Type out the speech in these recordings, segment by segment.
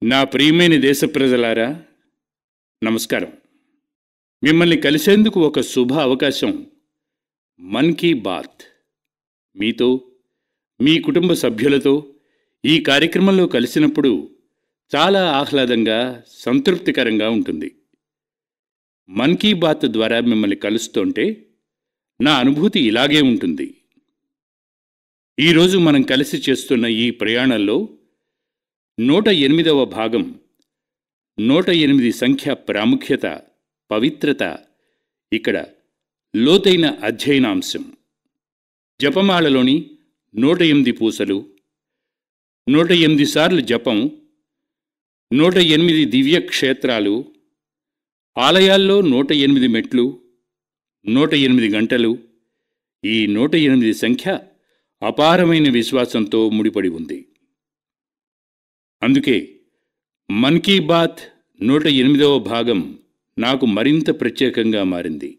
నా ప్రియమైన దేశ ప్రజలారా, నమస్కారం. మిమ్మల్ని కలిసేందుకు ఒక శుభ అవకాశం. మన్ కీ బాత్ మీతో, మీ కుటుంబ సభ్యులతో ఈ కార్యక్రమంలో కలిసినప్పుడు చాలా ఆహ్లాదంగా, సంతృప్తికరంగా ఉంటుంది. మన్ కీ బాత్ ద్వారా మిమ్మల్ని కలుస్తుంటే నా అనుభూతి ఇలాగే ఉంటుంది. ఈరోజు మనం కలిసి చేస్తున్న ఈ ప్రయాణంలో 108వ భాగం, 108 సంఖ్య ప్రాముఖ్యత, పవిత్రత ఇక్కడ లోతైన అధ్యయనాంశం. జపమాలలోని 108 పూసలు, 108 సార్లు జపం, 108 దివ్య క్షేత్రాలు, ఆలయాల్లో 108 మెట్లు, 108 గంటలు. ఈ 108 సంఖ్య అపారమైన విశ్వాసంతో ముడిపడి ఉంది. అందుకే మన్ కీ బాత్ 108వ భాగం నాకు మరింత ప్రత్యేకంగా మారింది.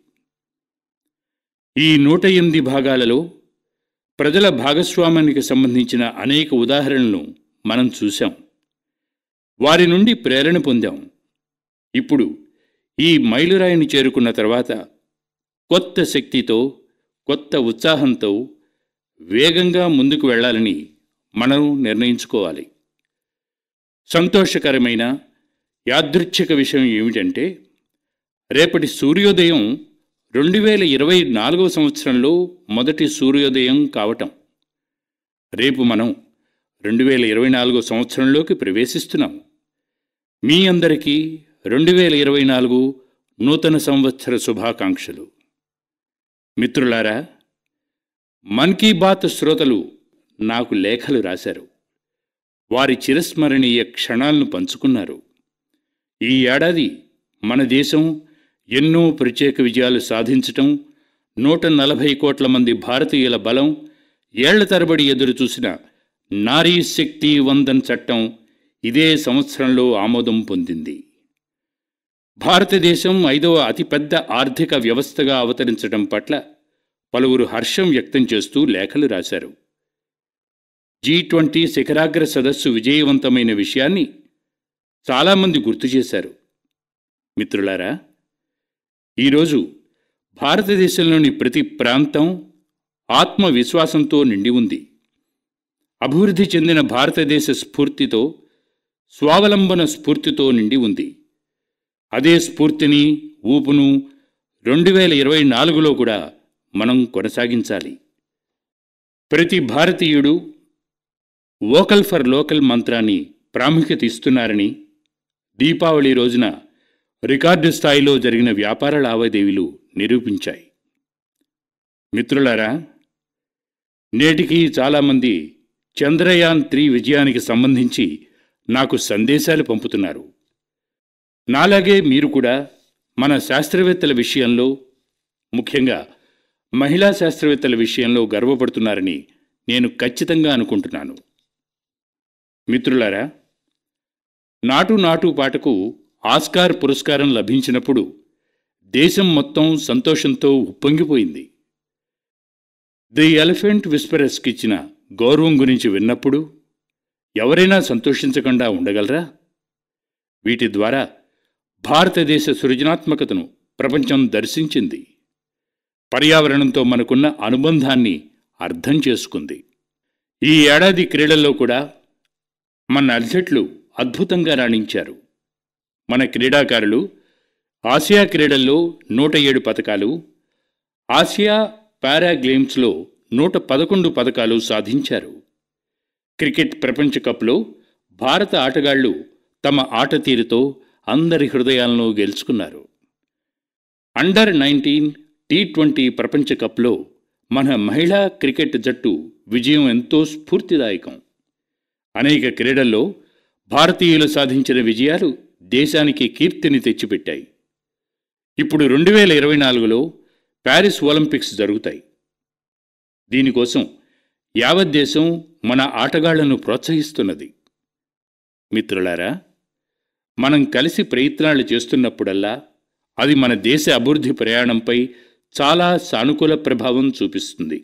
ఈ 108 భాగాలలో ప్రజల భాగస్వామ్యానికి సంబంధించిన అనేక ఉదాహరణలను మనం చూశాం. వారి నుండి ప్రేరణ పొందాం. ఇప్పుడు ఈ మైలురాయిని చేరుకున్న తర్వాత కొత్త శక్తితో, కొత్త ఉత్సాహంతో వేగంగా ముందుకు వెళ్ళాలని మనం నిర్ణయించుకోవాలి. సంతోషకరమైన యాదృచ్ఛిక విషయం ఏమిటంటే, రేపటి సూర్యోదయం 2024వ సంవత్సరంలో మొదటి సూర్యోదయం కావటం. రేపు మనం 2024వ సంవత్సరంలోకి ప్రవేశిస్తున్నాం. మీ అందరికీ 2024 నూతన సంవత్సర శుభాకాంక్షలు. మిత్రులారా, మన్ కీ బాత్ శ్రోతలు నాకు లేఖలు రాశారు. వారి చిరస్మరణీయ క్షణాలను పంచుకున్నారు. ఈ ఏడాది మన దేశం ఎన్నో ప్రత్యేక విజయాలు సాధించటం, 140 కోట్ల మంది భారతీయుల బలం, ఏళ్ల తరబడి ఎదురుచూసిన నారీ శక్తి వందన్ చట్టం ఇదే సంవత్సరంలో ఆమోదం పొందింది. భారతదేశం 5వ అతిపెద్ద ఆర్థిక వ్యవస్థగా అవతరించడం పట్ల పలువురు హర్షం వ్యక్తం చేస్తూ లేఖలు రాశారు. G20 శిఖరాగ్ర సదస్సు విజయవంతమైన విషయాన్ని చాలామంది గుర్తు చేశారు. మిత్రులారా, ఈరోజు భారతదేశంలోని ప్రతి ప్రాంతం ఆత్మవిశ్వాసంతో నిండి ఉంది. అభివృద్ధి చెందిన భారతదేశ స్ఫూర్తితో, స్వావలంబన స్ఫూర్తితో నిండి ఉంది. అదే స్ఫూర్తిని, ఊపును 2024లో కూడా మనం కొనసాగించాలి. ప్రతి భారతీయుడు వోకల్ ఫర్ లోకల్ మంత్రాన్ని ప్రాముఖ్యత ఇస్తున్నారని దీపావళి రోజున రికార్డు స్థాయిలో జరిగిన వ్యాపార లావాదేవీలు నిరూపించాయి. మిత్రులారా, నేటికి చాలామంది చంద్రయాన్-3 విజయానికి సంబంధించి నాకు సందేశాలు పంపుతున్నారు. నాలాగే మీరు కూడా మన శాస్త్రవేత్తల విషయంలో, ముఖ్యంగా మహిళా శాస్త్రవేత్తల విషయంలో గర్వపడుతున్నారని నేను ఖచ్చితంగా అనుకుంటున్నాను. మిత్రులారా, నాటు నాటు పాటకు ఆస్కార్ పురస్కారం లభించినప్పుడు దేశం మొత్తం సంతోషంతో ఉప్పొంగిపోయింది. ది ఎలిఫెంట్ విస్పరర్స్కిచ్చిన గౌరవం గురించి విన్నప్పుడు ఎవరైనా సంతోషించకుండా ఉండగలరా? వీటి ద్వారా భారతదేశ సృజనాత్మకతను ప్రపంచం దర్శించింది. పర్యావరణంతో మనకున్న అనుబంధాన్ని అర్థం చేసుకుంది. ఈ ఏడాది క్రీడల్లో కూడా మన అథ్లెట్లు అద్భుతంగా రాణించారు. మన క్రీడాకారులు ఆసియా క్రీడల్లో 107 పతకాలు, ఆసియా పారాగేమ్స్లో 111 పతకాలు సాధించారు. క్రికెట్ ప్రపంచ కప్లో భారత ఆటగాళ్లు తమ ఆట తీరుతో అందరి హృదయాలను గెలుచుకున్నారు. అండర్-19 T20 ప్రపంచ కప్లో మన మహిళా క్రికెట్ జట్టు విజయం ఎంతో స్ఫూర్తిదాయకం. అనేక క్రీడల్లో భారతీయులు సాధించిన విజయాలు దేశానికి కీర్తిని తెచ్చిపెట్టాయి. ఇప్పుడు 2024లో ప్యారిస్ ఒలింపిక్స్ జరుగుతాయి. దీనికోసం యావత్ దేశం మన ఆటగాళ్లను ప్రోత్సహిస్తున్నది. మిత్రులారా, మనం కలిసి ప్రయత్నాలు చేస్తున్నప్పుడల్లా అది మన దేశ అభివృద్ధి ప్రయాణంపై చాలా సానుకూల ప్రభావం చూపిస్తుంది.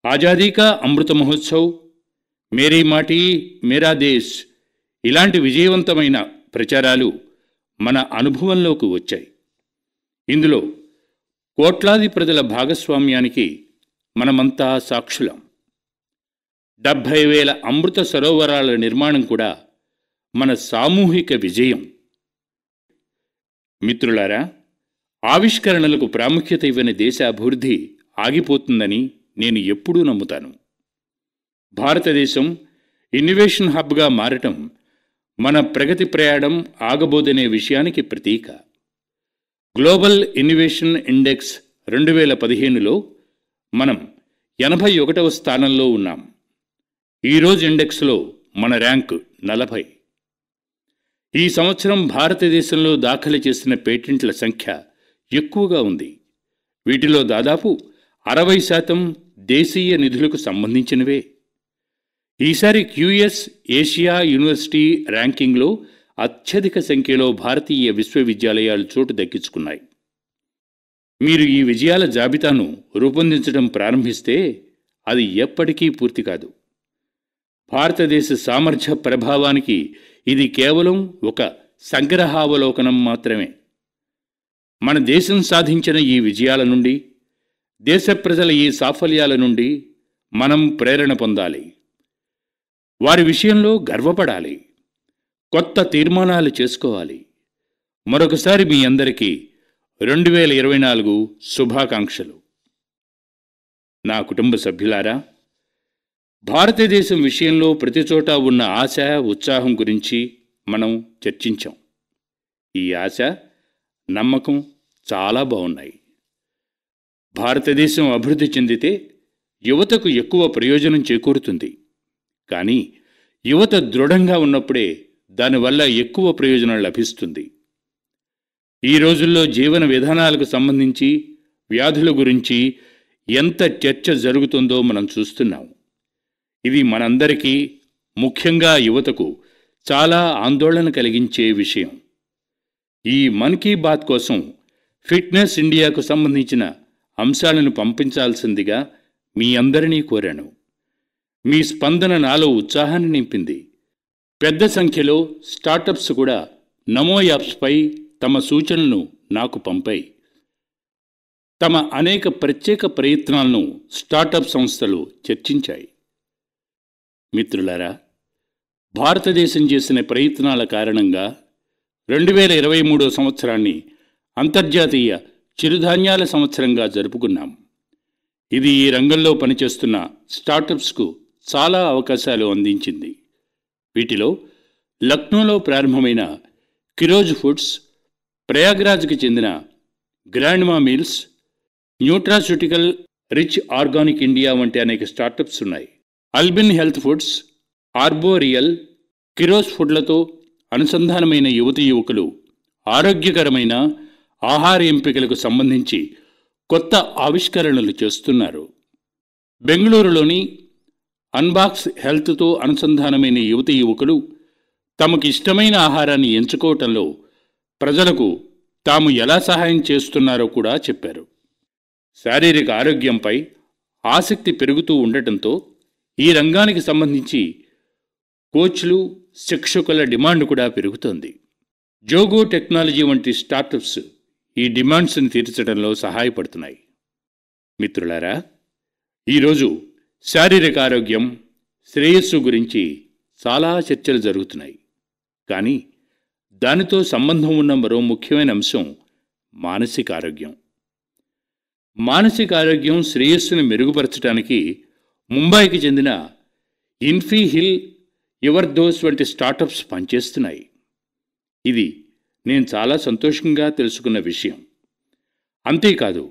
ఆజాదీ కా అమృత మహోత్సవ్, మేరీ మాటీ మేరా దేశ్ ఇలాంటి విజయవంతమైన ప్రచారాలు మన అనుభవంలోకి వచ్చాయి. ఇందులో కోట్లాది ప్రజల భాగస్వామ్యానికి మనమంతా సాక్షులం. 70,000 అమృత సరోవరాల నిర్మాణం కూడా మన సామూహిక విజయం. మిత్రులారా, ఆవిష్కరణలకు ప్రాముఖ్యత ఇవ్వని దేశ అభివృద్ధి ఆగిపోతుందని నేను ఎప్పుడూ నమ్ముతాను. భారతదేశం ఇన్నోవేషన్ హబ్గా మారటం మన ప్రగతి ప్రయాణం ఆగబోదనే విషయానికి ప్రతీక. గ్లోబల్ ఇన్నోవేషన్ ఇండెక్స్ 2015లో మనం 81వ స్థానంలో ఉన్నాం. ఈరోజు ఇండెక్స్లో మన ర్యాంకు 40. ఈ సంవత్సరం భారతదేశంలో దాఖలు చేసిన పేటెంట్ల సంఖ్య ఎక్కువగా ఉంది. వీటిలో దాదాపు 60% దేశీయ నిధులకు సంబంధించినవే. ఈసారి క్యూఎస్ ఏషియా యూనివర్సిటీ ర్యాంకింగ్లో అత్యధిక సంఖ్యలో భారతీయ విశ్వవిద్యాలయాలు చోటు దక్కించుకున్నాయి. మీరు ఈ విజయాల జాబితాను రూపొందించడం ప్రారంభిస్తే అది ఎప్పటికీ పూర్తి కాదు. భారతదేశ సామర్థ్య ప్రభావానికి ఇది కేవలం ఒక సంగ్రహావలోకనం మాత్రమే. మన దేశం సాధించిన ఈ విజయాల నుండి, దేశ ప్రజల ఈ సాఫల్యాల నుండి మనం ప్రేరణ పొందాలి. వారి విషయంలో గర్వపడాలి. కొత్త తీర్మానాలు చేసుకోవాలి. మరొకసారి మీ అందరికీ 2024 శుభాకాంక్షలు. నా కుటుంబ సభ్యులారా, భారతదేశం విషయంలో ప్రతిచోటా ఉన్న ఆశ, ఉత్సాహం గురించి మనం చర్చించాం. ఈ ఆశ, నమ్మకం చాలా బాగున్నాయి. భారతదేశం అభివృద్ధి చెందితే యువతకు ఎక్కువ ప్రయోజనం చేకూరుతుంది. కానీ యువత దృఢంగా ఉన్నప్పుడే దానివల్ల ఎక్కువ ప్రయోజనం లభిస్తుంది. ఈ రోజుల్లో జీవన విధానాలకు సంబంధించి, వ్యాధుల గురించి ఎంత చర్చ జరుగుతుందో మనం చూస్తున్నాం. ఇది మనందరికీ, ముఖ్యంగా యువతకు చాలా ఆందోళన కలిగించే విషయం. ఈ మన్ కీ బాత్ కోసం ఫిట్నెస్ ఇండియాకు సంబంధించిన అంశాలను పంపించాల్సిందిగా మీ అందరినీ కోరాను. మీ స్పందన నాలో ఉత్సాహాన్ని నింపింది. పెద్ద సంఖ్యలో స్టార్టప్స్ కూడా నమో యాప్స్పై తమ సూచనలను నాకు పంపాయి. తమ అనేక ప్రత్యేక ప్రయత్నాలను స్టార్టప్ సంస్థలు చర్చించాయి. మిత్రులారా, భారతదేశం చేసిన ప్రయత్నాల కారణంగా 2023 సంవత్సరాన్ని అంతర్జాతీయ చిరుధాన్యాల సంవత్సరంగా జరుపుకున్నాం. ఇది ఈ రంగంలో పనిచేస్తున్న స్టార్టప్స్కు చాలా అవకాశాలు అందించింది. వీటిలో లక్నోలో ప్రారంభమైన కిరోజ్ ఫుడ్స్, ప్రయాగ్రాజ్కి చెందిన grandma meals, nutraceutical rich organic India వంటి అనేక స్టార్టప్స్ ఉన్నాయి. Albin health foods, arboreal, Kiroz ఫుడ్లతో అనుసంధానమైన యువతీ యువకులు ఆరోగ్యకరమైన ఆహార ఎంపికలకు సంబంధించి కొత్త ఆవిష్కరణలు చేస్తున్నారు. బెంగళూరులోని అన్బాక్స్ హెల్త్తో అనుసంధానమైన యువతీ యువకులు తమకు ఇష్టమైన ఆహారాన్ని ఎంచుకోవటంలో ప్రజలకు తాము ఎలా సహాయం చేస్తున్నారో కూడా చెప్పారు. శారీరక ఆరోగ్యంపై ఆసక్తి పెరుగుతూ ఉండటంతో ఈ రంగానికి సంబంధించి కోచ్లు, శిక్షకుల డిమాండ్ కూడా పెరుగుతోంది. జోగో టెక్నాలజీ వంటి స్టార్టప్స్ ఈ డిమాండ్స్ని తీర్చడంలో సహాయపడుతున్నాయి. మిత్రులారా, ఈరోజు శారీరక ఆరోగ్యం, శ్రేయస్సు గురించి చాలా చర్చలు జరుగుతున్నాయి. కానీ దానితో సంబంధం ఉన్న మరో ముఖ్యమైన అంశం మానసిక ఆరోగ్యం. మానసిక ఆరోగ్యం శ్రేయస్సును మెరుగుపరచడానికి ముంబైకి చెందిన ఇన్ఫీ హిల్, యువర్ దోస్ వంటి స్టార్టప్స్ పనిచేస్తున్నాయి. ఇది నేను చాలా సంతోషంగా తెలుసుకున్న విషయం. అంతేకాదు,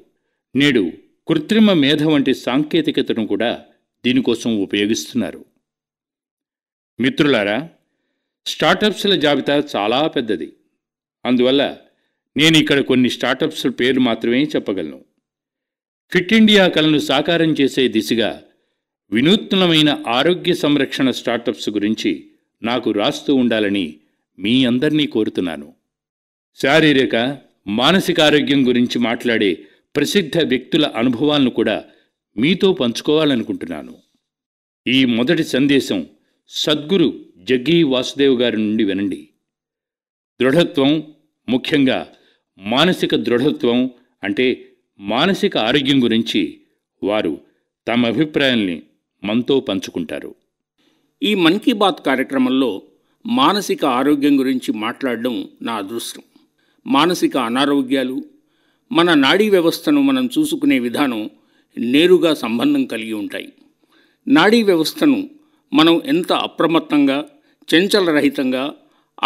నేడు కృత్రిమ మేధ వంటి సాంకేతికతను కూడా దీనికోసం ఉపయోగిస్తున్నారు. మిత్రులారా, స్టార్టప్స్ల జాబితా చాలా పెద్దది. అందువల్ల నేను ఇక్కడ కొన్ని స్టార్టప్స్ పేర్లు మాత్రమే చెప్పగలను. ఫిట్ ఇండియా కలను సాకారం చేసే దిశగా వినూత్నమైన ఆరోగ్య సంరక్షణ స్టార్టప్స్ గురించి నాకు రాస్తూ ఉండాలని మీ అందరినీ కోరుతున్నాను. శారీరక, మానసిక ఆరోగ్యం గురించి మాట్లాడే ప్రసిద్ధ వ్యక్తుల అనుభవాలను కూడా మీతో పంచుకోవాలనుకుంటున్నాను. ఈ మొదటి సందేశం సద్గురు జగ్గి వాసుదేవ్ గారి నుండి వినండి. దృఢత్వం, ముఖ్యంగా మానసిక దృఢత్వం అంటే మానసిక ఆరోగ్యం గురించి వారు తమ అభిప్రాయాల్ని మనతో పంచుకుంటారు. ఈ మన్ కీ బాత్ కార్యక్రమంలో మానసిక ఆరోగ్యం గురించి మాట్లాడడం నా అదృష్టం. మానసిక అనారోగ్యాలు మన నాడీ వ్యవస్థను మనం చూసుకునే విధానం నేరుగా సంబంధం కలిగి ఉంటాయి. నాడీ వ్యవస్థను మనం ఎంత అప్రమత్తంగా, చంచలరహితంగా,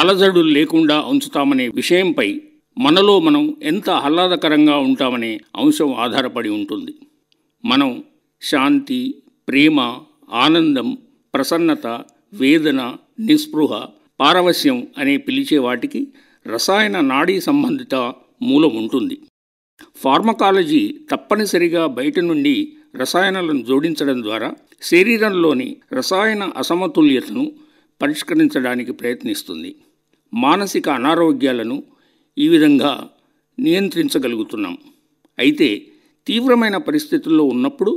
అలజడులు లేకుండా ఉంచుతామనే విషయంపై మనలో మనం ఎంత ఆహ్లాదకరంగా ఉంటామనే అంశం ఆధారపడి ఉంటుంది. మనం శాంతి, ప్రేమ, ఆనందం, ప్రసన్నత, వేదన, నిస్పృహ, పారవశ్యం అనే పిలిచే వాటికి రసాయన నాడీ సంబంధిత మూలం ఉంటుంది. ఫార్మకాలజీ తప్పనిసరిగా బయట నుండి రసాయనాలను జోడించడం ద్వారా శరీరంలోని రసాయన అసమతుల్యతను పరిష్కరించడానికి ప్రయత్నిస్తుంది. మానసిక అనారోగ్యాలను ఈ విధంగా నియంత్రించగలుగుతున్నాం. అయితే తీవ్రమైన పరిస్థితుల్లో ఉన్నప్పుడు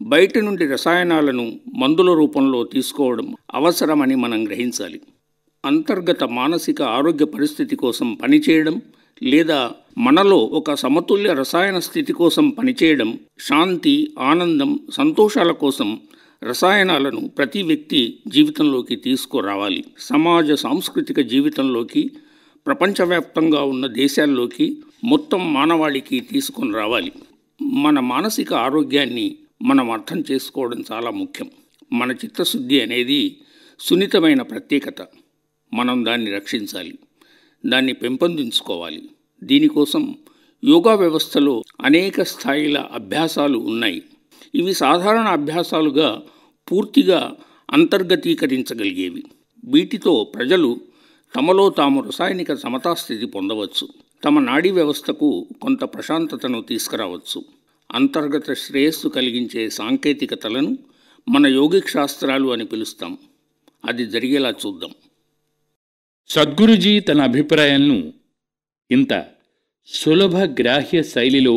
బయట నుండి రసాయనాలను మందుల రూపంలో తీసుకోవడం అవసరమని మనం గ్రహించాలి. అంతర్గత మానసిక ఆరోగ్య పరిస్థితి కోసం పనిచేయడం లేదా మనలో ఒక సమతుల్య రసాయన స్థితి కోసం పనిచేయడం, శాంతి, ఆనందం, సంతోషాల కోసం రసాయనాలను ప్రతి వ్యక్తి జీవితంలోకి తీసుకురావాలి. సమాజ సాంస్కృతిక జీవితంలోకి, ప్రపంచవ్యాప్తంగా ఉన్న దేశాల్లోకి, మొత్తం మానవాళికి తీసుకొని రావాలి. మన మానసిక ఆరోగ్యాన్ని మనం అర్థం చేసుకోవడం చాలా ముఖ్యం. మన చిత్తశుద్ధి అనేది సున్నితమైన ప్రత్యేకత. మనం దాన్ని రక్షించాలి, దాన్ని పెంపొందించుకోవాలి. దీనికోసం యోగా వ్యవస్థలో అనేక స్థాయిల అభ్యాసాలు ఉన్నాయి. ఇవి సాధారణ అభ్యాసాలుగా పూర్తిగా అంతర్గతీకరించగలిగేవి. వీటితో ప్రజలు తమలో తాము రసాయనిక సమతాస్థితి పొందవచ్చు, తమ నాడీ వ్యవస్థకు కొంత ప్రశాంతతను తీసుకురావచ్చు. అంతర్గత శ్రేయస్సు కలిగించే సాంకేతికతలను మన యోగిక్ శాస్త్రాలు అని పిలుస్తాం. అది జరిగేలా చూద్దాం. సద్గురుజీ తన అభిప్రాయాలను ఇంత సులభ గ్రాహ్య శైలిలో,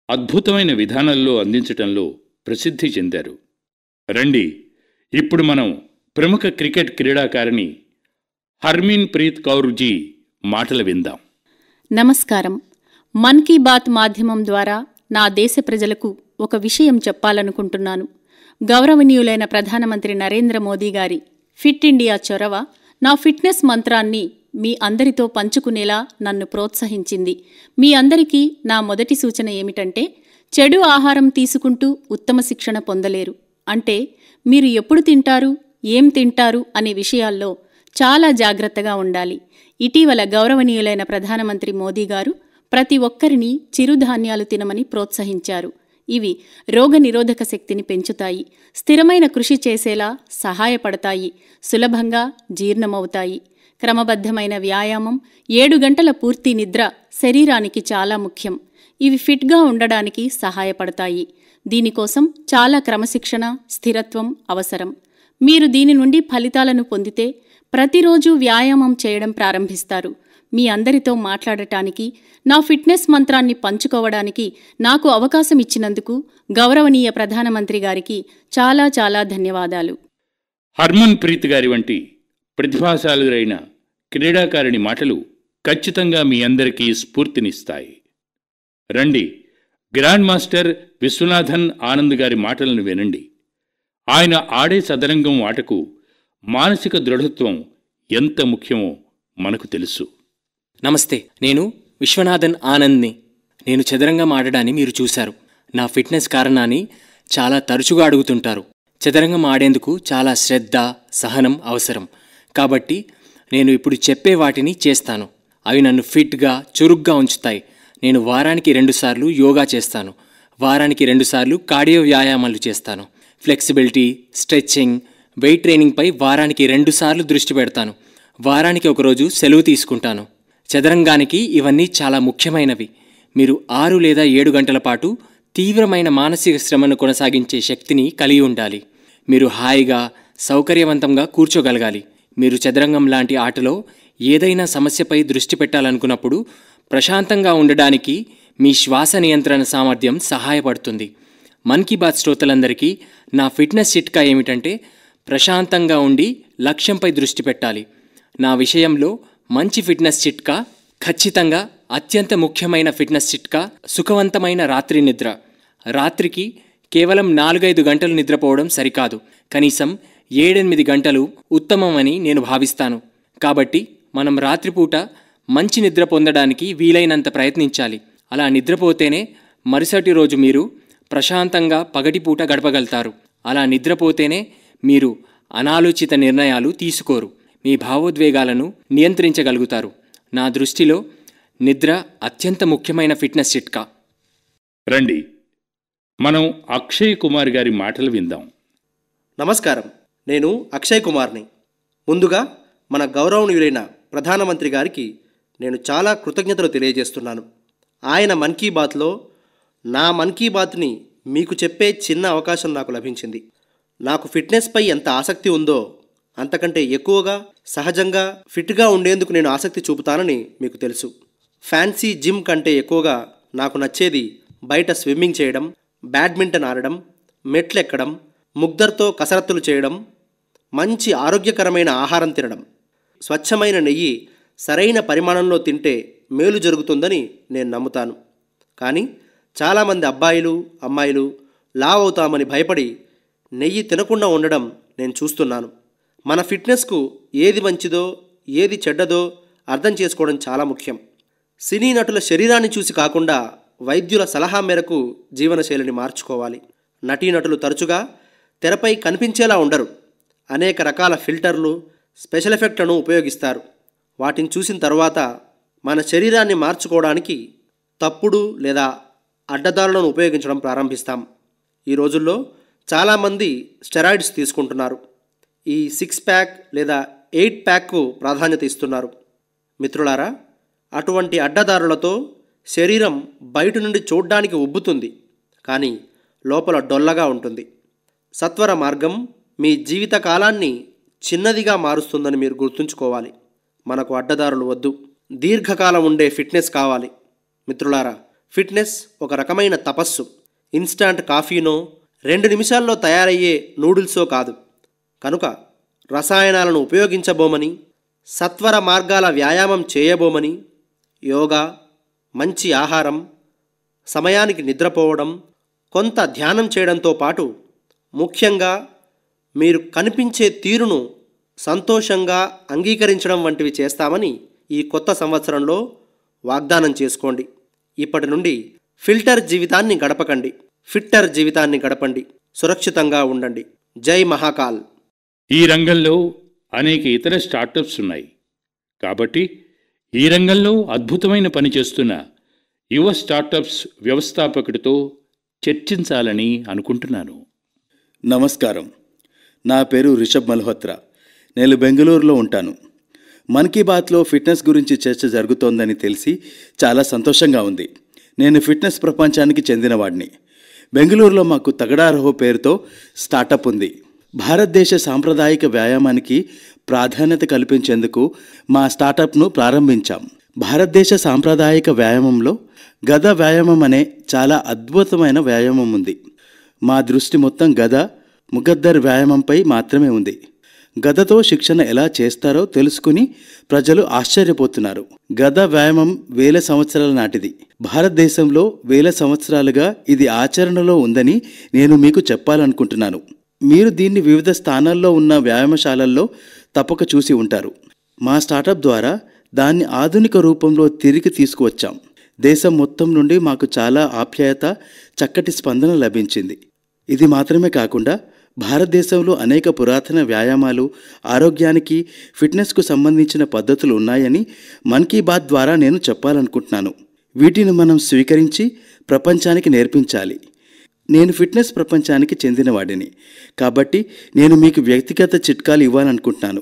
అద్భుతమైన విధానంలో అందించటంలో ప్రసిద్ధి చెందారు. రండి, ఇప్పుడు మనం ప్రముఖ క్రికెట్ క్రీడాకారిణి హర్మన్ ప్రీత్ కౌర్జీ మాటలు విందాం. నమస్కారం. మన్ కీ బాత్ మాధ్యమం ద్వారా నా దేశ ప్రజలకు ఒక విషయం చెప్పాలనుకుంటున్నాను. గౌరవనీయులైన ప్రధానమంత్రి నరేంద్ర మోదీ గారి ఫిట్ ఇండియా చొరవ నా ఫిట్నెస్ మంత్రాన్ని మీ అందరితో పంచుకునేలా నన్ను ప్రోత్సహించింది. మీ అందరికీ నా మొదటి సూచన ఏమిటంటే, చెడు ఆహారం తీసుకుంటూ ఉత్తమ శిక్షణ పొందలేరు. అంటే మీరు ఎప్పుడు తింటారు, ఏం తింటారు అనే విషయాల్లో చాలా జాగ్రత్తగా ఉండాలి. ఇటీవల గౌరవనీయులైన ప్రధానమంత్రి మోదీ గారు ప్రతి ఒక్కరిని చిరుధాన్యాలు తినమని ప్రోత్సహించారు. ఇవి రోగనిరోధక శక్తిని పెంచుతాయి, స్థిరమైన కృషి చేసేలా సహాయపడతాయి, సులభంగా జీర్ణమవుతాయి. క్రమబద్ధమైన వ్యాయామం, 7 గంటల పూర్తి నిద్ర శరీరానికి చాలా ముఖ్యం. ఇవి ఫిట్గా ఉండడానికి సహాయపడతాయి. దీనికోసం చాలా క్రమశిక్షణ, స్థిరత్వం అవసరం. మీరు దీని నుండి ఫలితాలను పొందితే ప్రతిరోజు వ్యాయామం చేయడం ప్రారంభిస్తారు. మీ అందరితో మాట్లాడటానికి, నా ఫిట్నెస్ మంత్రాన్ని పంచుకోవడానికి నాకు అవకాశం ఇచ్చినందుకు గౌరవనీయ ప్రధానమంత్రి గారికి చాలా చాలా ధన్యవాదాలు. హర్మన్ ప్రీత్ గారి వంటి ప్రతిభాశాలురైన క్రీడాకారిణి మాటలు ఖచ్చితంగా మీ అందరికీ స్ఫూర్తినిస్తాయి. రండి, గ్రాండ్ మాస్టర్ విశ్వనాథన్ ఆనంద్ గారి మాటలను వినండి. ఆయన ఆడే చదరంగం ఆటకు మానసిక దృఢత్వం ఎంత ముఖ్యమో మనకు తెలుసు. నమస్తే, నేను విశ్వనాథన్ ఆనంద్ని. నేను చదరంగం ఆడడాన్ని మీరు చూశారు. నా ఫిట్నెస్ కారణాన్ని చాలా తరచుగా అడుగుతుంటారు. చదరంగం ఆడేందుకు చాలా శ్రద్ధ, సహనం అవసరం. కాబట్టి నేను ఇప్పుడు చెప్పే వాటిని చేస్తాను. అవి నన్ను ఫిట్గా, చురుగ్గా ఉంచుతాయి. నేను వారానికి 2 సార్లు యోగా చేస్తాను. వారానికి 2 సార్లు కార్డియో వ్యాయామాలు చేస్తాను. ఫ్లెక్సిబిలిటీ, స్ట్రెచ్చింగ్, వెయిట్ ట్రైనింగ్పై వారానికి 2 సార్లు దృష్టి పెడతాను. వారానికి 1 రోజు సెలవు తీసుకుంటాను. చదరంగానికి ఇవన్నీ చాలా ముఖ్యమైనవి. మీరు 6 లేదా 7 గంటల పాటు తీవ్రమైన మానసిక శ్రమను కొనసాగించే శక్తిని కలిగి ఉండాలి. మీరు హాయిగా, సౌకర్యవంతంగా కూర్చోగలగాలి. మీరు చదరంగం లాంటి ఆటలో ఏదైనా సమస్యపై దృష్టి పెట్టాలనుకున్నప్పుడు ప్రశాంతంగా ఉండడానికి మీ శ్వాస నియంత్రణ సామర్థ్యం సహాయపడుతుంది. మన్ కీ బాత్ శ్రోతలందరికీ నా ఫిట్నెస్ చిట్కా ఏమిటంటే, ప్రశాంతంగా ఉండి లక్ష్యంపై దృష్టి పెట్టాలి. నా విషయంలో మంచి ఫిట్నెస్ చిట్కా, ఖచ్చితంగా అత్యంత ముఖ్యమైన ఫిట్నెస్ చిట్కా సుఖవంతమైన రాత్రి నిద్ర. రాత్రికి కేవలం 4-5 గంటలు నిద్రపోవడం సరికాదు, కనీసం 7-8 గంటలు ఉత్తమమని నేను భావిస్తాను. కాబట్టి మనం రాత్రిపూట మంచి నిద్ర పొందడానికి వీలైనంత ప్రయత్నించాలి. అలా నిద్రపోతేనే మరుసటి రోజు మీరు ప్రశాంతంగా పగటిపూట గడపగలుగుతారు. అలా నిద్రపోతేనే మీరు అనాలోచిత నిర్ణయాలు తీసుకోరు, మీ భావోద్వేగాలను నియంత్రించగలుగుతారు. నా దృష్టిలో నిద్ర అత్యంత ముఖ్యమైన ఫిట్నెస్ చిట్కా. రండి, మనం అక్షయ్ కుమార్ గారి మాటలు విందాం. నమస్కారం, నేను అక్షయ్ కుమార్ని. ముందుగా మన గౌరవనీయులైన ప్రధానమంత్రి గారికి నేను చాలా కృతజ్ఞతలు తెలియజేస్తున్నాను. ఆయన మన్ కీ బాత్లో నా మన్ కీ బాత్ని మీకు చెప్పే చిన్న అవకాశం నాకు లభించింది. నాకు ఫిట్నెస్పై ఎంత ఆసక్తి ఉందో అంతకంటే ఎక్కువగా సహజంగా ఫిట్గా ఉండేందుకు నేను ఆసక్తి చూపుతానని మీకు తెలుసు. ఫ్యాన్సీ జిమ్ కంటే ఎక్కువగా నాకు నచ్చేది బయట స్విమ్మింగ్ చేయడం, బ్యాడ్మింటన్ ఆడడం, మెట్లెక్కడం, ముగ్ధర్తో కసరత్తులు చేయడం, మంచి ఆరోగ్యకరమైన ఆహారం తినడం. స్వచ్ఛమైన నెయ్యి సరైన పరిమాణంలో తింటే మేలు జరుగుతుందని నేను నమ్ముతాను. కానీ చాలామంది అబ్బాయిలు అమ్మాయిలు లావ్ అవుతామని భయపడి నెయ్యి తినకుండా ఉండడం నేను చూస్తున్నాను. మన ఫిట్నెస్కు ఏది మంచిదో ఏది చెడ్డదో అర్థం చేసుకోవడం చాలా ముఖ్యం. సినీ నటుల శరీరాన్ని చూసి కాకుండా వైద్యుల సలహా మేరకు జీవనశైలిని మార్చుకోవాలి. నటీనటులు తరచుగా తెరపై కనిపించేలా ఉండరు. అనేక రకాల ఫిల్టర్లు, స్పెషల్ ఎఫెక్ట్లను ఉపయోగిస్తారు. వాటిని చూసిన తర్వాత మన శరీరాన్ని మార్చుకోవడానికి తప్పుడు లేదా అడ్డదారులను ఉపయోగించడం ప్రారంభిస్తాం. ఈ రోజుల్లో చాలామంది స్టెరాయిడ్స్ తీసుకుంటున్నారు. ఈ 6 ప్యాక్ లేదా 8 ప్యాక్కు ప్రాధాన్యత ఇస్తున్నారు. మిత్రులారా, అటువంటి అడ్డదారులతో శరీరం బయట నుండి చూడ్డానికి ఉబ్బుతుంది, కానీ లోపల డొల్లగా ఉంటుంది. సత్వర మార్గం మీ జీవిత కాలాన్ని చిన్నదిగా మారుస్తుందని మీరు గుర్తుంచుకోవాలి. మనకు అడ్డదారులు వద్దు, దీర్ఘకాలం ఉండే ఫిట్నెస్ కావాలి. మిత్రులారా, ఫిట్నెస్ ఒక రకమైన తపస్సు. ఇన్స్టాంట్ కాఫీనో 2 నిమిషాల్లో తయారయ్యే నూడిల్సో కాదు. కనుక రసాయనాలను ఉపయోగించబోమని, సత్వర మార్గాల వ్యాయామం చేయబోమని, యోగా, మంచి ఆహారం, సమయానికి నిద్రపోవడం, కొంత ధ్యానం చేయడంతో పాటు ముఖ్యంగా మీరు కనిపించే తీరును సంతోషంగా అంగీకరించడం వంటివి చేస్తామని ఈ కొత్త సంవత్సరంలో వాగ్దానం చేసుకోండి. ఇప్పటి నుండి ఫిల్టర్ జీవితాన్ని గడపకండి, ఫిట్టర్ జీవితాన్ని గడపండి. సురక్షితంగా ఉండండి. జై మహాకాల్. ఈ రంగంలో అనేక ఇతర స్టార్టప్స్ ఉన్నాయి. కాబట్టి ఈ రంగంలో అద్భుతమైన పని చేస్తున్న యువ స్టార్టప్స్ వ్యవస్థాపకుడితో చర్చించాలని అనుకుంటున్నాను. నమస్కారం, నా పేరు రిషబ్ మల్హోత్రా. నేను బెంగళూరులో ఉంటాను. మన్ కీ బాత్లో ఫిట్నెస్ గురించి చర్చ జరుగుతోందని తెలిసి చాలా సంతోషంగా ఉంది. నేను ఫిట్నెస్ ప్రపంచానికి చెందినవాడిని. బెంగళూరులో మాకు తగడారహో పేరుతో స్టార్టప్ ఉంది. భారతదేశ సాంప్రదాయిక వ్యాయామానికి ప్రాధాన్యత కల్పించేందుకు మా స్టార్టప్ను ప్రారంభించాం. భారతదేశ సాంప్రదాయిక వ్యాయామంలో గద వ్యాయామం అనే చాలా అద్భుతమైన వ్యాయామం ఉంది. మా దృష్టి మొత్తం గద, ముగద్దర్ వ్యాయామంపై మాత్రమే ఉంది. గదతో శిక్షణ ఎలా చేస్తారో తెలుసుకుని ప్రజలు ఆశ్చర్యపోతున్నారు. గద వ్యాయామం 1000 సంవత్సరాల నాటిది. భారతదేశంలో 1000 సంవత్సరాలుగా ఇది ఆచరణలో ఉందని నేను మీకు చెప్పాలనుకుంటున్నాను. మీరు దీన్ని వివిధ స్థానాల్లో ఉన్న వ్యాయామశాలల్లో తప్పక చూసి ఉంటారు. మా స్టార్టప్ ద్వారా దాన్ని ఆధునిక రూపంలో తిరిగి తీసుకువచ్చాం. దేశం మొత్తం నుండి మాకు చాలా ఆప్యాయత, చక్కటి స్పందన లభించింది. ఇది మాత్రమే కాకుండా భారతదేశంలో అనేక పురాతన వ్యాయామాలు, ఆరోగ్యానికి, ఫిట్నెస్కు సంబంధించిన పద్ధతులు ఉన్నాయని మన్ కీ బాత్ ద్వారా నేను చెప్పాలనుకుంటున్నాను. వీటిని మనం స్వీకరించి ప్రపంచానికి నేర్పించాలి. నేను ఫిట్నెస్ ప్రపంచానికి చెందినవాడిని కాబట్టి నేను మీకు వ్యక్తిగత చిట్కాలు ఇవ్వాలనుకుంటున్నాను.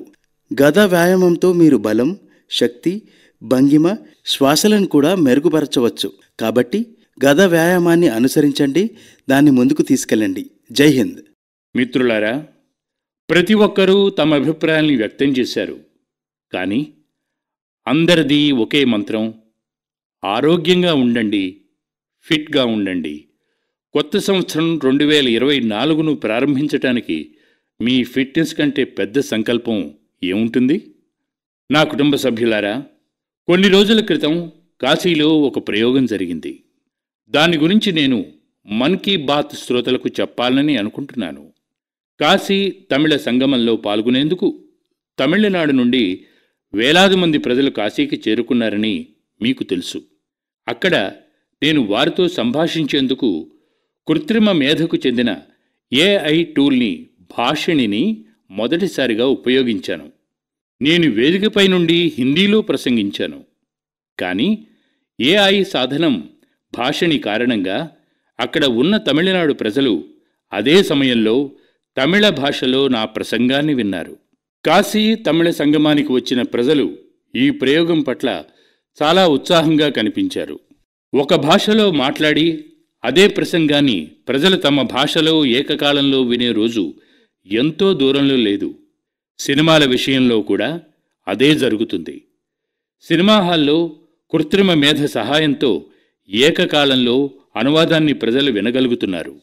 గద వ్యాయామంతో మీరు బలం, శక్తి, భంగిమ, శ్వాసలను కూడా మెరుగుపరచవచ్చు. కాబట్టి గద వ్యాయామాన్ని అనుసరించండి, దాన్ని ముందుకు తీసుకెళ్ళండి. జై హింద్. మిత్రులారా, ప్రతి ఒక్కరూ తమ అభిప్రాయాల్ని వ్యక్తం చేశారు. కానీ అందరిది ఒకే మంత్రం: ఆరోగ్యంగా ఉండండి, ఫిట్గా ఉండండి. కొత్త సంవత్సరం 2024ను ప్రారంభించటానికి మీ ఫిట్నెస్ కంటే పెద్ద సంకల్పం ఏముంటుంది? నా కుటుంబ సభ్యులారా, కొన్ని రోజుల క్రితం కాశీలో ఒక ప్రయోగం జరిగింది. దాని గురించి నేను మన్ కీ బాత్ శ్రోతలకు చెప్పాలని అనుకుంటున్నాను. కాశీ తమిళ సంగమంలో పాల్గొనేందుకు తమిళనాడు నుండి వేలాది మంది ప్రజలు కాశీకి చేరుకున్నారని మీకు తెలుసు. అక్కడ నేను వారితో సంభాషించేందుకు కృత్రిమ మేధకు చెందిన ఏఐ టూల్ని భాషిణిని మొదటిసారిగా ఉపయోగించాను. నేను వేదికపై నుండి హిందీలో ప్రసంగించాను. కానీ ఏఐ సాధనం భాషిణి కారణంగా అక్కడ ఉన్న తమిళనాడు ప్రజలు అదే సమయంలో తమిళ భాషలో నా ప్రసంగాన్ని విన్నారు. కాశీ తమిళ సంగమానికి వచ్చిన ప్రజలు ఈ ప్రయోగం పట్ల చాలా ఉత్సాహంగా కనిపించారు. ఒక భాషలో మాట్లాడి అదే ప్రసంగాన్ని ప్రజలు తమ భాషలో ఏకకాలంలో వినే రోజు ఎంతో దూరంలో లేదు. సినిమాల విషయంలో కూడా అదే జరుగుతుంది. సినిమా హాల్లో కృత్రిమ మేధ సహాయంతో ఏకకాలంలో అనువాదాన్ని ప్రజలు వినగలుగుతున్నారు.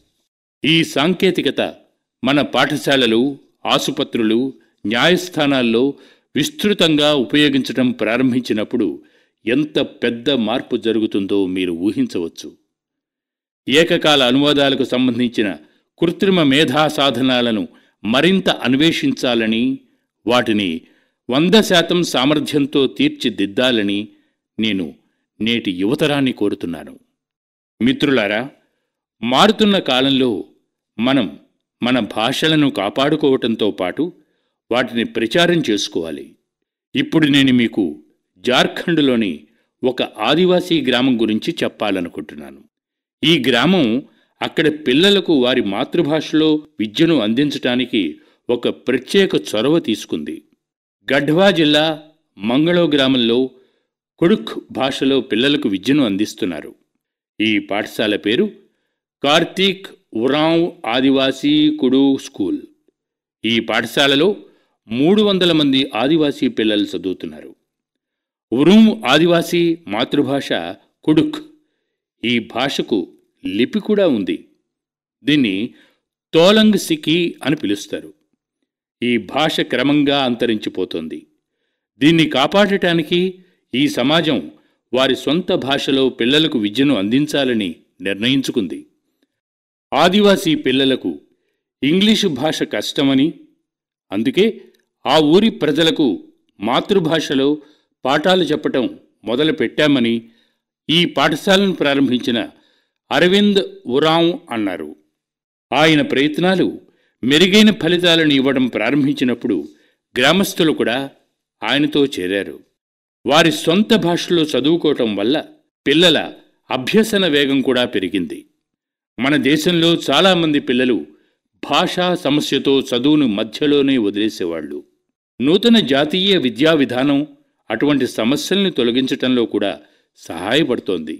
ఈ సాంకేతికత మన పాఠశాలలు, ఆసుపత్రులు, న్యాయస్థానాల్లో విస్తృతంగా ఉపయోగించడం ప్రారంభించినప్పుడు ఎంత పెద్ద మార్పు జరుగుతుందో మీరు ఊహించవచ్చు. ఏకకాల అనువాదాలకు సంబంధించిన కృత్రిమ మేధా సాధనాలను మరింత అన్వేషించాలని, వాటిని 100% సామర్థ్యంతో తీర్చిదిద్దాలని నేను నేటి యువతరాన్ని కోరుతున్నాను. మిత్రులారా, మారుతున్న కాలంలో మనం మన భాషలను కాపాడుకోవటంతో పాటు వాటిని ప్రచారం చేసుకోవాలి. ఇప్పుడు నేను మీకు జార్ఖండ్లోని ఒక ఆదివాసీ గ్రామం గురించి చెప్పాలనుకుంటున్నాను. ఈ గ్రామం అక్కడ పిల్లలకు వారి మాతృభాషలో విద్యను అందించటానికి ఒక ప్రత్యేక చొరవ తీసుకుంది. గఢ్వా జిల్లా మంగళో గ్రామంలో కుడుఖ్ భాషలో పిల్లలకు విద్యను అందిస్తున్నారు. ఈ పాఠశాల పేరు కార్తీక్ ఉరాంవ్ ఆదివాసీ కుడు స్కూల్. ఈ పాఠశాలలో 300 మంది ఆదివాసీ పిల్లలు చదువుతున్నారు. ఉరుమ్ ఆదివాసీ మాతృభాష కుడుఖ్. ఈ భాషకు లిపి కూడా ఉంది. దీన్ని తోలంగ్ సికి అని పిలుస్తారు. ఈ భాష క్రమంగా అంతరించిపోతోంది. దీన్ని కాపాడటానికి ఈ సమాజం వారి సొంత భాషలో పిల్లలకు విద్యను అందించాలని నిర్ణయించుకుంది. ఆదివాసీ పిల్లలకు ఇంగ్లీషు భాష కష్టమని, అందుకే ఆ ఊరి ప్రజలకు మాతృభాషలో పాఠాలు చెప్పటం మొదలుపెట్టామని ఈ పాఠశాలను ప్రారంభించిన అరవింద్ ఉరాంవ్ అన్నారు. ఆయన ప్రయత్నాలు మెరుగైన ఫలితాలను ఇవ్వడం ప్రారంభించినప్పుడు గ్రామస్తులు కూడా ఆయనతో చేరారు. వారి సొంత భాషలో చదువుకోవటం వల్ల పిల్లల అభ్యసన వేగం కూడా పెరిగింది. మన దేశంలో చాలామంది పిల్లలు భాషా సమస్యతో చదువును మధ్యలోనే వదిలేసేవాళ్ళు. నూతన జాతీయ విద్యా విధానం అటువంటి సమస్యల్ని తొలగించటంలో కూడా సహాయపడుతోంది.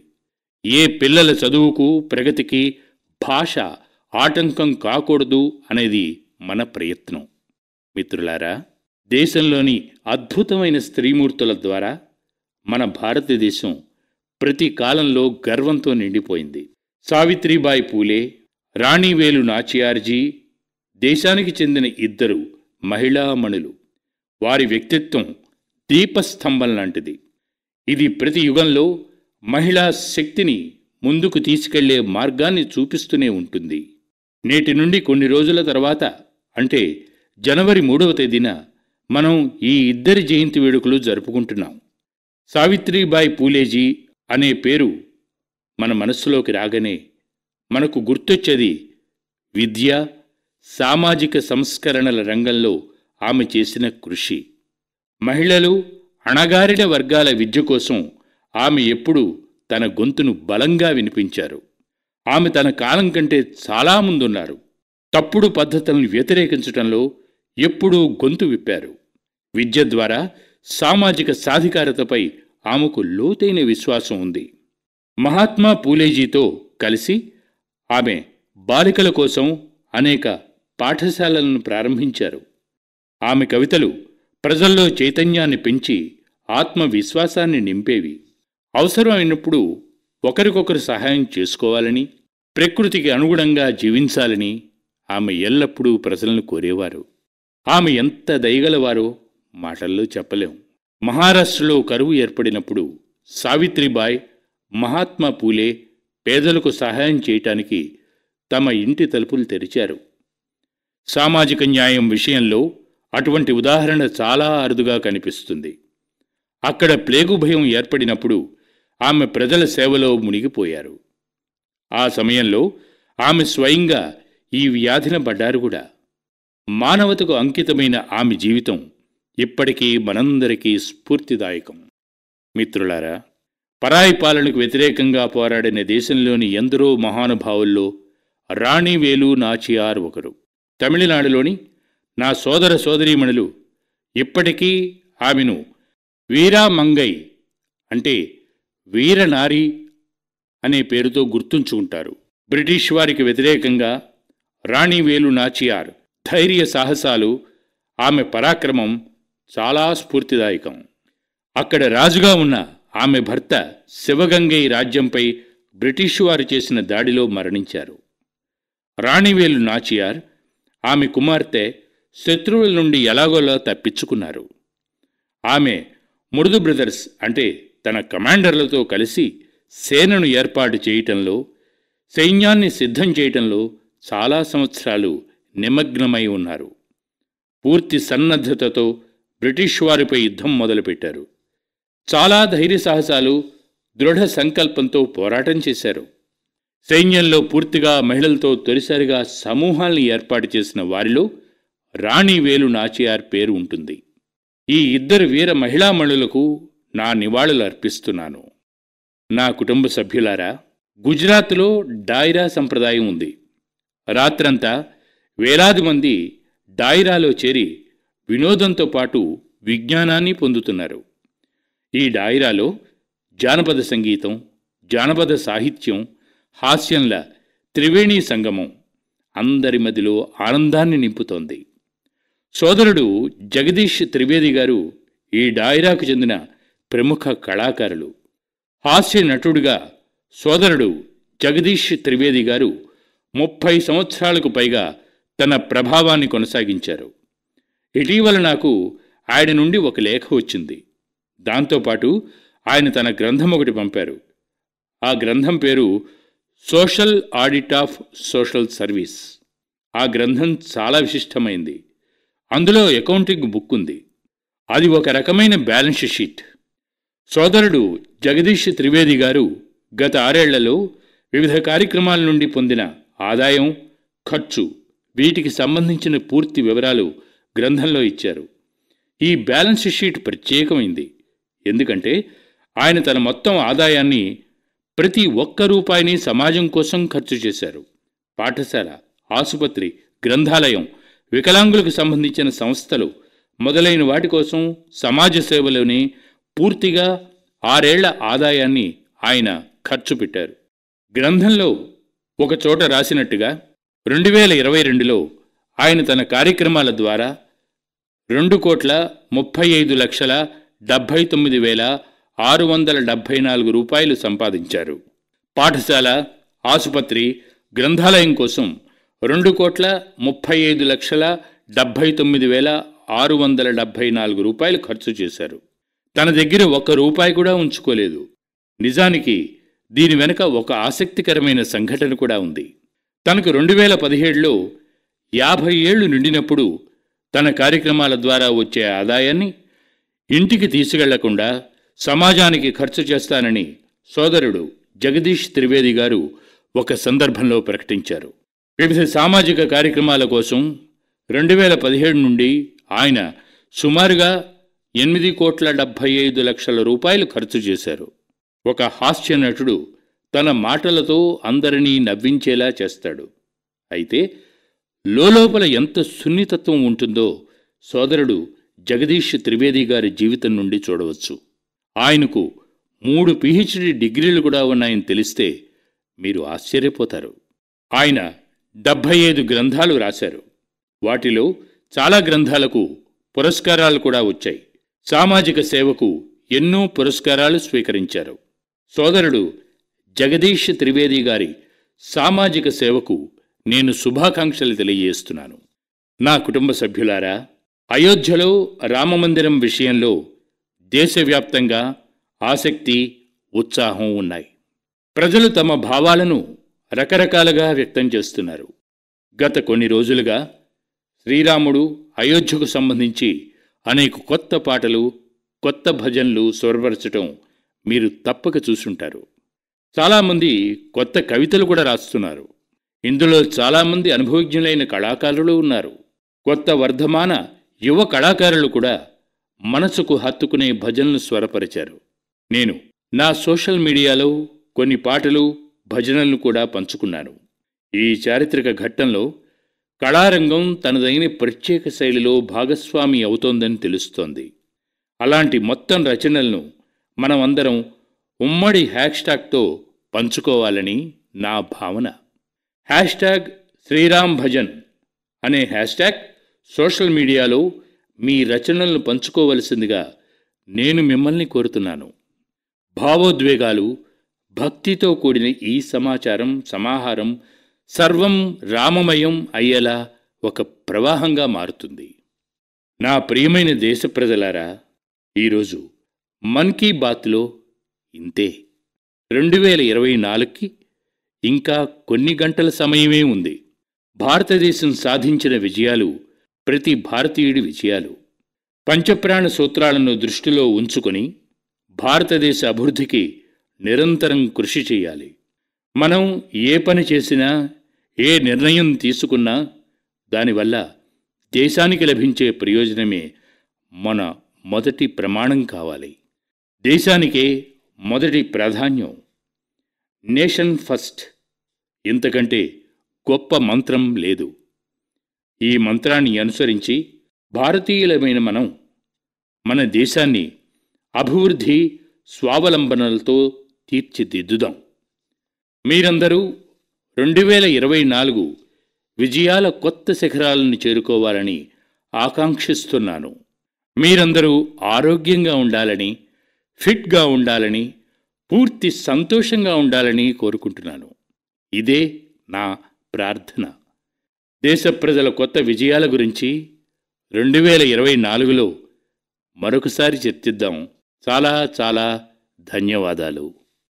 ఏ పిల్లల చదువుకు, ప్రగతికి భాష ఆటంకం కాకూడదు అనేది మన ప్రయత్నం. మిత్రులారా, దేశంలోని అద్భుతమైన స్త్రీమూర్తుల ద్వారా మన భారతదేశం ప్రతి కాలంలో గర్వంతో నిండిపోయింది. సావిత్రిబాయి పూలే, రాణివేలు నాచియార్జీ దేశానికి చెందిన ఇద్దరు మహిళామణులు. వారి వ్యక్తిత్వం దీపస్తంభం లాంటిది. ఇది ప్రతి యుగంలో మహిళా శక్తిని ముందుకు తీసుకెళ్లే మార్గాన్ని చూపిస్తూనే ఉంటుంది. నేటి నుండి కొన్ని రోజుల తర్వాత, అంటే జనవరి 3వ తేదీన మనం ఈ ఇద్దరి జయంతి వేడుకలు జరుపుకుంటున్నాం. సావిత్రిబాయి పూలేజీ అనే పేరు మన మనస్సులోకి రాగానే మనకు గుర్తొచ్చేది విద్య, సామాజిక సంస్కరణల రంగంలో ఆమె చేసిన కృషి. మహిళలు, అణగారిన వర్గాల విద్య కోసం ఆమె ఎప్పుడూ తన గొంతును బలంగా వినిపించారు. ఆమె తన కాలం కంటే చాలా ముందున్నారు. తప్పుడు పద్ధతులను వ్యతిరేకించటంలో ఎప్పుడూ గొంతు విప్పారు. విద్య ద్వారా సామాజిక సాధికారతపై ఆమెకు లోతైన విశ్వాసం ఉంది. మహాత్మా పూలేజీతో కలిసి ఆమె బాలికల కోసం అనేక పాఠశాలలను ప్రారంభించారు. ఆమె కవితలు ప్రజల్లో చైతన్యాన్ని పెంచి ఆత్మవిశ్వాసాన్ని నింపేవి. అవసరమైనప్పుడు ఒకరికొకరు సహాయం చేసుకోవాలని, ప్రకృతికి అనుగుణంగా జీవించాలని ఆమె ఎల్లప్పుడూ ప్రజలను కోరేవారు. ఆమె ఎంత దయగలవారో మాటల్లో చెప్పలేం. మహారాష్ట్రలో కరువు ఏర్పడినప్పుడు సావిత్రిబాయ్, మహాత్మా పూలే పేదలకు సహాయం చేయటానికి తమ ఇంటి తలుపులు తెరిచారు. సామాజిక న్యాయం విషయంలో అటువంటి ఉదాహరణ చాలా అరుదుగా కనిపిస్తుంది. అక్కడ ప్లేగు భయం ఏర్పడినప్పుడు ఆమె ప్రజల సేవలో మునిగిపోయారు. ఆ సమయంలో ఆమె స్వయంగా ఈ వ్యాధిన పడ్డారు కూడా. మానవతకు అంకితమైన ఆమె జీవితం ఇప్పటికీ మనందరికీ స్ఫూర్తిదాయకం. మిత్రులారా, పరాయి పాలనకు వ్యతిరేకంగా పోరాడిన దేశంలోని ఎందరో మహానుభావుల్లో రాణి వేలు నాచియార్ ఒకరు. తమిళనాడులోని నా సోదర సోదరీమణులు ఇప్పటికీ ఆమెను వీరామంగై అంటే వీరనారి అనే పేరుతో గుర్తుంచుకుంటారు. బ్రిటిష్ వారికి వ్యతిరేకంగా రాణి వేలు నాచియార్ ధైర్య సాహసాలు, ఆమె పరాక్రమం చాలా స్ఫూర్తిదాయకం. అక్కడ రాజుగా ఉన్న ఆమె భర్త శివగంగై రాజ్యంపై బ్రిటిషు వారు చేసిన దాడిలో మరణించారు. రాణివేలు నాచియార్, ఆమె కుమార్తె శత్రువుల నుండి ఎలాగోలా తప్పించుకున్నారు. ఆమె మురుదు బ్రదర్స్ అంటే తన కమాండర్లతో కలిసి సేనను ఏర్పాటు చేయటంలో, సైన్యాన్ని సిద్ధం చేయటంలో చాలా సంవత్సరాలు నిమగ్నమై ఉన్నారు. పూర్తి సన్నద్ధతతో బ్రిటిష్ వారిపై యుద్ధం మొదలుపెట్టారు. చాలా ధైర్య సాహసాలు, దృఢ సంకల్పంతో పోరాటం చేశారు. సైన్యంలో పూర్తిగా మహిళలతో తొలిసారిగా సమూహాల్ని ఏర్పాటు చేసిన వారిలో రాణి వేలు నాచియార్ పేరు ఉంటుంది. ఈ ఇద్దరు వీర మహిళామణులకు నా నివాళులు అర్పిస్తున్నాను. నా కుటుంబ సభ్యులారా, గుజరాత్లో డాయిరా సంప్రదాయం ఉంది. రాత్రంతా వేలాది మంది డాయిరాలో చేరి వినోదంతో పాటు విజ్ఞానాన్ని పొందుతున్నారు. ఈ డాయిరాలో జానపద సంగీతం, జానపద సాహిత్యం, హాస్యంల త్రివేణీ సంగమం అందరి మదిలో ఆనందాన్ని నింపుతోంది. సోదరుడు జగదీష్ త్రివేది గారు ఈ డాయిరాకు చెందిన ప్రముఖ కళాకారులు. హాస్య నటుడిగా సోదరుడు జగదీష్ త్రివేది గారు 30 సంవత్సరాలకు పైగా తన ప్రభావాన్ని కొనసాగించారు. ఇటీవల నాకు ఆయన నుండి ఒక లేఖ వచ్చింది. దాంతోపాటు ఆయన తన గ్రంథం ఒకటి పంపారు. ఆ గ్రంథం పేరు social audit of social service. ఆ గ్రంథం చాలా విశిష్టమైంది. అందులో అకౌంటింగ్ బుక్ ఉంది. అది ఒక రకమైన బ్యాలెన్స్ షీట్. సోదరుడు జగదీష్ త్రివేది గారు గత 6 ఏళ్లలో వివిధ కార్యక్రమాల నుండి పొందిన ఆదాయం, ఖర్చు, వీటికి సంబంధించిన పూర్తి వివరాలు గ్రంథంలో ఇచ్చారు. ఈ బ్యాలెన్స్ షీట్ ప్రత్యేకమైంది. ఎందుకంటే ఆయన తన మొత్తం ఆదాయాన్ని, ప్రతి ఒక్క రూపాయిని సమాజం కోసం ఖర్చు చేశారు. పాఠశాల, ఆసుపత్రి, గ్రంథాలయం, వికలాంగులకు సంబంధించిన సంస్థలు మొదలైన వాటి కోసం సమాజ సేవలోనే పూర్తిగా 6 ఏళ్ల ఆదాయాన్ని ఆయన ఖర్చు పెట్టారు. గ్రంథంలో ఒక చోట రాసినట్టుగా 2022లో ఆయన తన కార్యక్రమాల ద్వారా 2,35,79,674 రూపాయలు సంపాదించారు. పాఠశాల, ఆసుపత్రి, గ్రంథాలయం కోసం 2,35,79,674 రూపాయలు ఖర్చు చేశారు. తన దగ్గర 1 రూపాయి కూడా ఉంచుకోలేదు. నిజానికి దీని వెనుక ఒక ఆసక్తికరమైన సంఘటన కూడా ఉంది. తనకు 2017లో 50 ఏళ్లు నిండినప్పుడు తన కార్యక్రమాల ద్వారా వచ్చే ఆదాయాన్ని ఇంటికి తీసుకెళ్లకుండా సమాజానికి ఖర్చు చేస్తానని సోదరుడు జగదీష్ త్రివేది గారు ఒక సందర్భంలో ప్రకటించారు. వివిధ సామాజిక కార్యక్రమాల కోసం 2017 నుండి ఆయన సుమారుగా 8,75,00,000 రూపాయలు ఖర్చు చేశారు. ఒక హాస్య నటుడు తన మాటలతో అందరినీ నవ్వించేలా చేస్తాడు. అయితే లోపల ఎంత సున్నితత్వం ఉంటుందో సోదరుడు జగదీష్ త్రివేది గారి జీవితం నుండి చూడవచ్చు. ఆయనకు 3 PhD డిగ్రీలు కూడా ఉన్నాయని తెలిస్తే మీరు ఆశ్చర్యపోతారు. ఆయన 75 గ్రంథాలు రాశారు. వాటిలో చాలా గ్రంథాలకు పురస్కారాలు కూడా వచ్చాయి. సామాజిక సేవకు ఎన్నో పురస్కారాలు స్వీకరించారు. సోదరుడు జగదీష్ త్రివేది గారి సామాజిక సేవకు నేను శుభాకాంక్షలు తెలియజేస్తున్నాను. నా కుటుంబ సభ్యులారా, అయోధ్యలో రామమందిరం విషయంలో దేశవ్యాప్తంగా ఆసక్తి, ఉత్సాహం ఉన్నాయి. ప్రజలు తమ భావాలను రకరకాలుగా వ్యక్తం చేస్తున్నారు. గత కొన్ని రోజులుగా శ్రీరాముడు అయోధ్యకు సంబంధించి అనేక కొత్త పాటలు, కొత్త భజనలు స్వరపరచటం మీరు తప్పక చూసుంటారు. చాలామంది కొత్త కవితలు కూడా రాస్తున్నారు. ఇందులో చాలామంది అనుభవజ్ఞులైన కళాకారులు ఉన్నారు. కొత్త వర్ధమాన యువ కళాకారులు కూడా మనసుకు హత్తుకునే భజనలు స్వరపరిచారు. నేను నా సోషల్ మీడియాలో కొన్ని పాటలు, భజనలను కూడా పంచుకున్నాను. ఈ చారిత్రక ఘట్టంలో కళారంగం తనదైన ప్రత్యేక శైలిలో భాగస్వామి అవుతోందని తెలుస్తోంది. అలాంటి మొత్తం రచనలను మనమందరం ఉమ్మడి హ్యాష్ట్యాగ్తో పంచుకోవాలని నా భావన. హ్యాష్ట్యాగ్ శ్రీరామ్ భజన్ అనే హ్యాష్ట్యాగ్ సోషల్ మీడియాలో మీ రచనలను పంచుకోవలసిందిగా నేను మిమ్మల్ని కోరుతున్నాను. భావోద్వేగాలు, భక్తితో కూడిన ఈ సమాహారం సర్వం రామమయం అయ్యేలా ఒక ప్రవాహంగా మారుతుంది. నా ప్రియమైన దేశ ప్రజలారా, ఈరోజు మన్ కీ బాత్లో ఇంతే. 2024కి ఇంకా కొన్ని గంటల సమయమే ఉంది. భారతదేశం సాధించిన విజయాలు ప్రతి భారతీయుడి విజయాలు. పంచప్రాణ సూత్రాలను దృష్టిలో ఉంచుకొని భారతదేశ అభివృద్ధికి నిరంతరం కృషి చేయాలి. మనం ఏ పని చేసినా, ఏ నిర్ణయం తీసుకున్నా దానివల్ల దేశానికి లభించే ప్రయోజనమే మన మొదటి ప్రమాణం కావాలి. దేశానికే మొదటి ప్రాధాన్యం. Nation first. ఇంతకంటే గొప్ప మంత్రం లేదు. ఈ మంత్రాన్ని అనుసరించి భారతీయులమైన మనం మన దేశాన్ని అభివృద్ధి, స్వావలంబనలతో తీర్చిదిద్దుదాం. మీరందరూ 2024 విజయాల కొత్త శిఖరాలను చేరుకోవాలని ఆకాంక్షిస్తున్నాను. మీరందరూ ఆరోగ్యంగా ఉండాలని, ఫిట్గా ఉండాలని, పూర్తి సంతోషంగా ఉండాలని కోరుకుంటున్నాను. ఇదే నా ప్రార్థన. దేశ ప్రజల కొత్త విజయాల గురించి 2024లో మరొకసారి చర్చిద్దాం. చాలా చాలా ధన్యవాదాలు.